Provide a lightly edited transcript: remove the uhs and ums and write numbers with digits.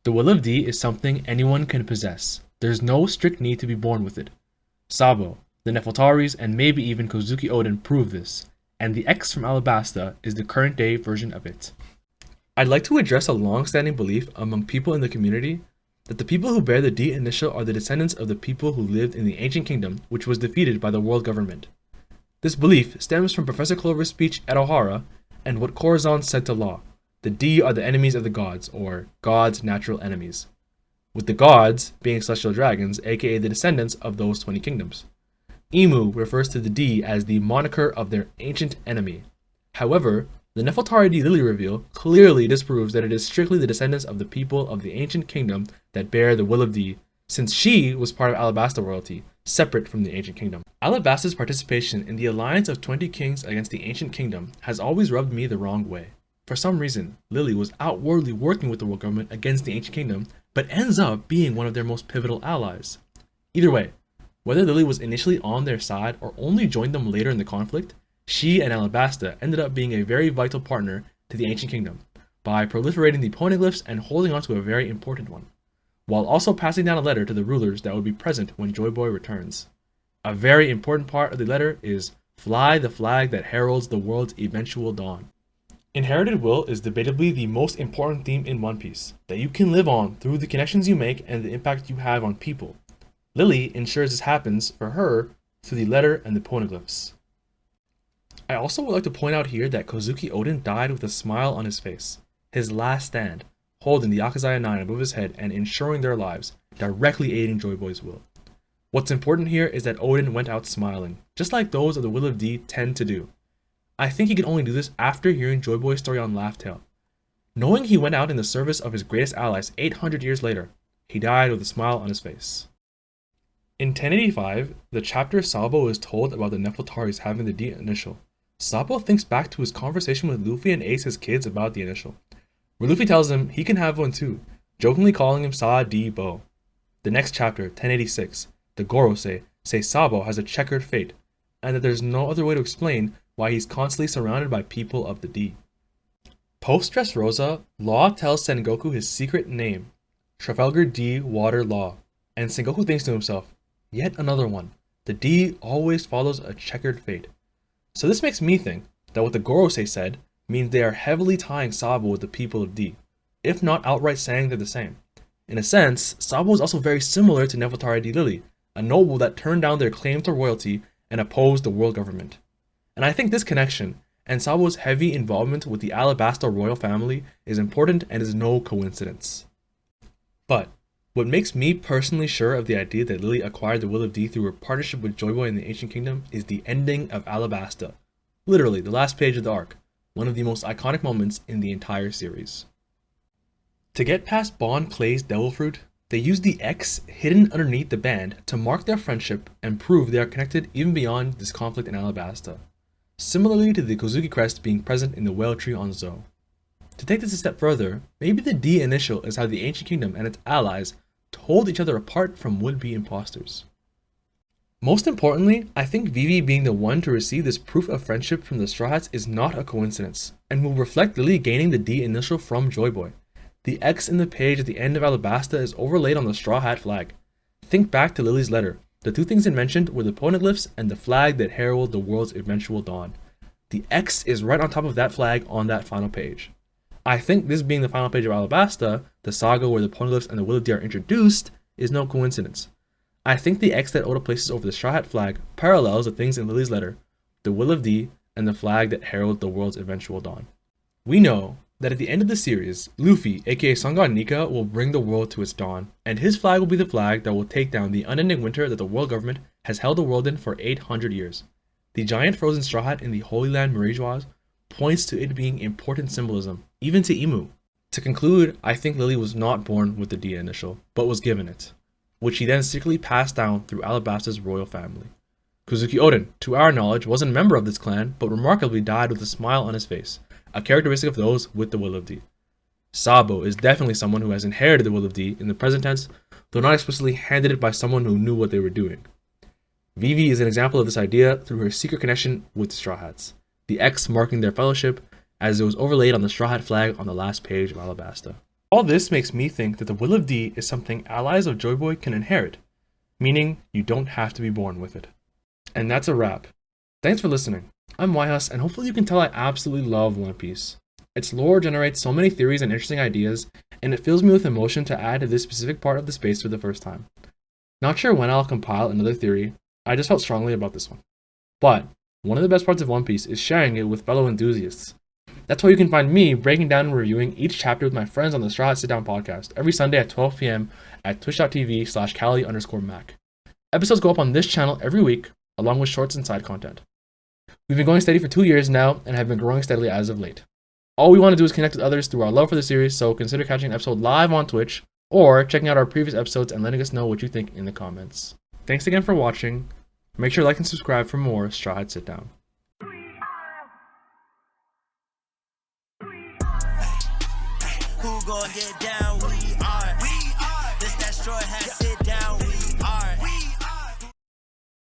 The will of D is something anyone can possess. There's no strict need to be born with it. Sabo, the Nefeltaris, and maybe even Kozuki Oden prove this, and the X from Alabasta is the current day version of it. I'd like to address a long-standing belief among people in the community that the people who bear the D initial are the descendants of the people who lived in the ancient kingdom which was defeated by the world government. This belief stems from Professor Clover's speech at Ohara and what Corazon said to Law. The D are the enemies of the gods, or God's natural enemies, with the gods being celestial dragons, aka the descendants of those 20 kingdoms. Imu refers to the D as the moniker of their ancient enemy. However, the Nefeltari D Lily reveal clearly disproves that it is strictly the descendants of the people of the ancient kingdom that bear the will of D, since she was part of Alabasta royalty, separate from the ancient kingdom. Alabasta's participation in the alliance of 20 kings against the ancient kingdom has always rubbed me the wrong way. For some reason, Lily was outwardly working with the world government against the ancient kingdom, but ends up being one of their most pivotal allies. Either way, whether Lily was initially on their side or only joined them later in the conflict, she and Alabasta ended up being a very vital partner to the ancient kingdom by proliferating the poneglyphs and holding on to a very important one, while also passing down a letter to the rulers that would be present when Joy Boy returns. A very important part of the letter is "Fly the flag that heralds the world's eventual dawn." Inherited will is debatably the most important theme in One Piece, that you can live on through the connections you make and the impact you have on people. Lily ensures this happens for her through the letter and the poneglyphs. I also would like to point out here that Kozuki Oden died with a smile on his face, his last stand, holding the Akazaya 9 above his head and ensuring their lives, directly aiding Joy Boy's will. What's important here is that Oden went out smiling, just like those of the Will of D tend to do. I think he could only do this after hearing Joy Boy's story on Laugh Tale. Knowing he went out in the service of his greatest allies 800 years later, he died with a smile on his face. In 1085, the chapter Sabo is told about the Nefeltaris having the D initial. Sabo thinks back to his conversation with Luffy and Ace as kids about the initial, where Luffy tells him he can have one too, jokingly calling him Sa-D-Bo. The next chapter, 1086, the Gorosei say Sabo has a checkered fate, and that there's no other way to explain why he's constantly surrounded by people of the D. Post Dressrosa, Law tells Sengoku his secret name, Trafalgar D. Water Law, and Sengoku thinks to himself, yet another one. The D always follows a checkered fate. So this makes me think that what the Gorosei said means they are heavily tying Sabo with the people of D, if not outright saying they're the same. In a sense, Sabo is also very similar to Nefeltari D. Lily, a noble that turned down their claim to royalty and opposed the world government. And I think this connection, and Sabo's heavy involvement with the Alabasta royal family, is important and is no coincidence. But what makes me personally sure of the idea that Lily acquired the Will of D through her partnership with Joy Boy in the Ancient Kingdom is the ending of Alabasta. Literally, the last page of the arc, one of the most iconic moments in the entire series. To get past Bon Clay's Devil Fruit, they use the X hidden underneath the band to mark their friendship and prove they are connected even beyond this conflict in Alabasta, similarly to the Kozuki crest being present in the Whale Tree on Zou. To take this a step further, maybe the D initial is how the Ancient Kingdom and its allies told each other apart from would-be imposters. Most importantly, I think Vivi being the one to receive this proof of friendship from the Straw Hats is not a coincidence, and will reflect Lily gaining the D initial from Joy Boy. The X in the page at the end of Alabasta is overlaid on the Straw Hat flag. Think back to Lily's letter. The two things it mentioned were the poneglyphs and the flag that herald the world's eventual dawn. The X is right on top of that flag on that final page. I think this being the final page of Alabasta, the saga where the poneglyphs and the Will of D are introduced, is no coincidence. I think the X that Oda places over the Straw Hat flag parallels the things in Lily's letter, the Will of D, and the flag that heralds the world's eventual dawn. We know that at the end of the series, Luffy, aka Sun God Nika, will bring the world to its dawn, and his flag will be the flag that will take down the unending winter that the world government has held the world in for 800 years. The giant frozen straw hat in the Holy Land Marijois points to it being important symbolism, even to Imu. To conclude, I think Lily was not born with the D initial, but was given it, which he then secretly passed down through Alabasta's royal family. Kozuki Oden, to our knowledge, wasn't a member of this clan, but remarkably died with a smile on his face, a characteristic of those with the Will of D. Sabo is definitely someone who has inherited the Will of D in the present tense, though not explicitly handed it by someone who knew what they were doing. Vivi is an example of this idea through her secret connection with the Straw Hats, the X marking their fellowship as it was overlaid on the Straw Hat flag on the last page of Alabasta. All this makes me think that the Will of D is something allies of Joy Boy can inherit, meaning you don't have to be born with it. And that's a wrap. Thanks for listening. I'm Yhus, and hopefully you can tell I absolutely love One Piece. Its lore generates so many theories and interesting ideas, and it fills me with emotion to add to this specific part of the space for the first time. Not sure when I'll compile another theory, I just felt strongly about this one. But one of the best parts of One Piece is sharing it with fellow enthusiasts. That's why you can find me breaking down and reviewing each chapter with my friends on the Strawhat Sitdown podcast every Sunday at 12 p.m. at twitch.tv/Cali_Mac. Episodes go up on this channel every week, along with shorts and side content. We've been going steady for 2 years now and have been growing steadily as of late. All we want to do is connect with others through our love for the series, so consider catching an episode live on Twitch or checking out our previous episodes and letting us know what you think in the comments. Thanks again for watching. Make sure to like and subscribe for more Strawhat Sitdown. Who gon' get down? We are. This that Strawhat Sitdown.